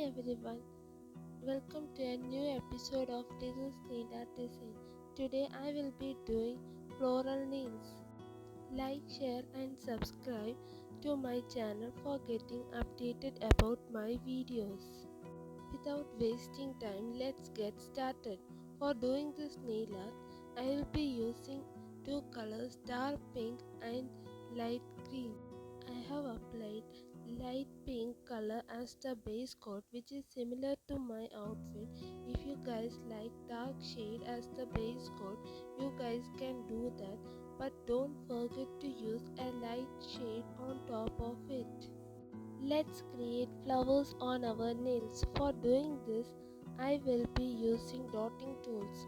everyone, welcome to a new episode of Lithu's Nailart Design. Today I will be doing floral nails. Like, share and subscribe to my channel for getting updated about my videos. Without wasting time, let's get started. For doing this nail art, I will be using two colors, dark pink and light green. I have applied light pink color as the base coat, which is similar to my outfit. If you guys like dark shade as the base coat, you guys can do that, but don't forget to use a light shade on top of it. Let's create flowers on our nails. For doing this, I will be using dotting tools.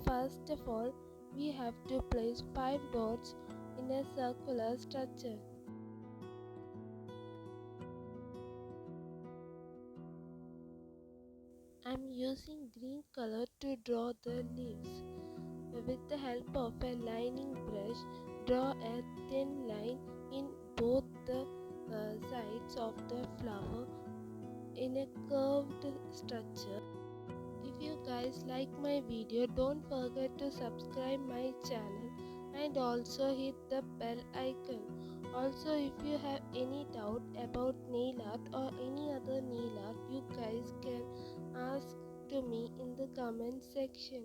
First of all, we have to place 5 dots in a circular structure. I'm using green color to draw the leaves. With the help of a lining brush, draw a thin line in both the sides of the flower in a curved structure. If you guys like my video, don't forget to subscribe my channel and also hit the bell icon. Also, if you have any doubt about nail art or any other nail art, you guys can ask to me in the comment section.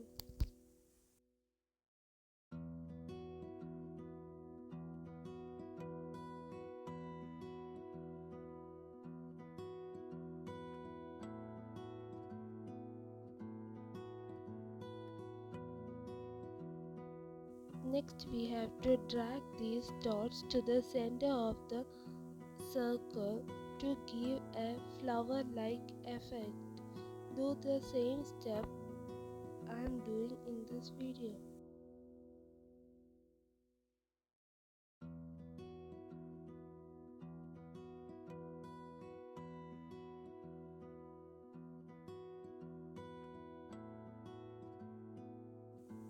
Next, we have to drag these dots to the center of the circle to give a flower-like effect. Do the same step I am doing in this video.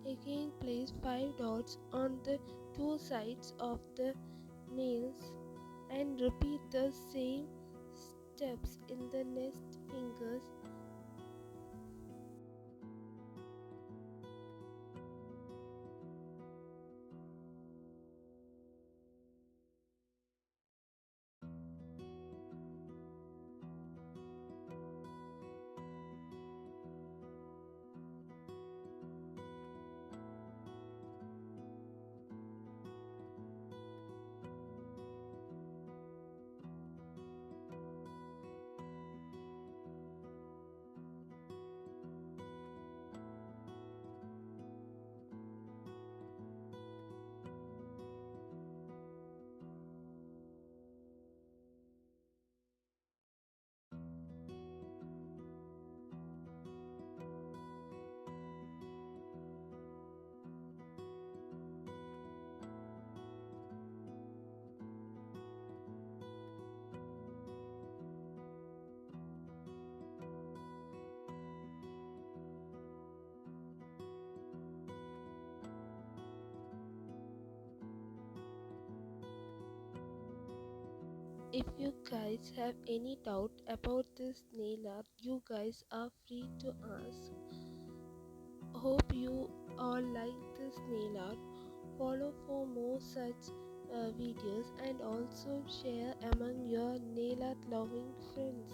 Again, place 5 dots on the two sides of the nails and repeat the same steps in the next fingers. If you guys have any doubt about this nail art, you guys are free to ask. Hope you all like this nail art. Follow for more such videos and also share among your nail art loving friends.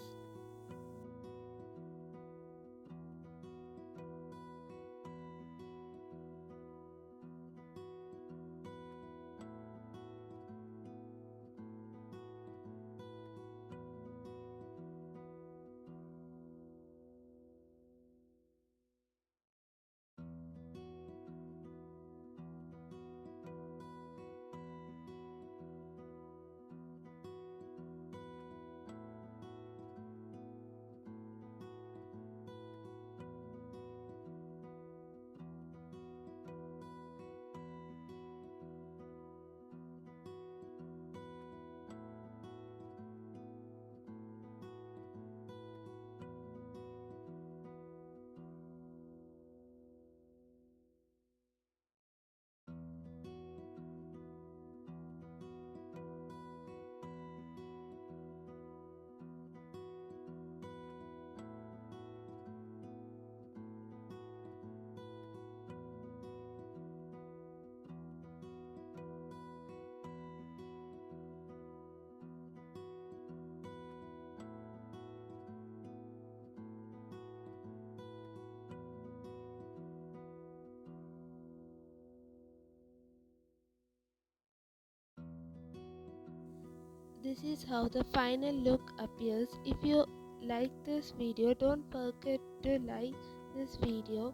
This is how the final look appears. If you like this video, don't forget to like this video.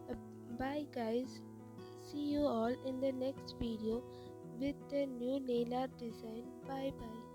Uh, Bye guys. See you all in the next video with the new nail art design. Bye bye.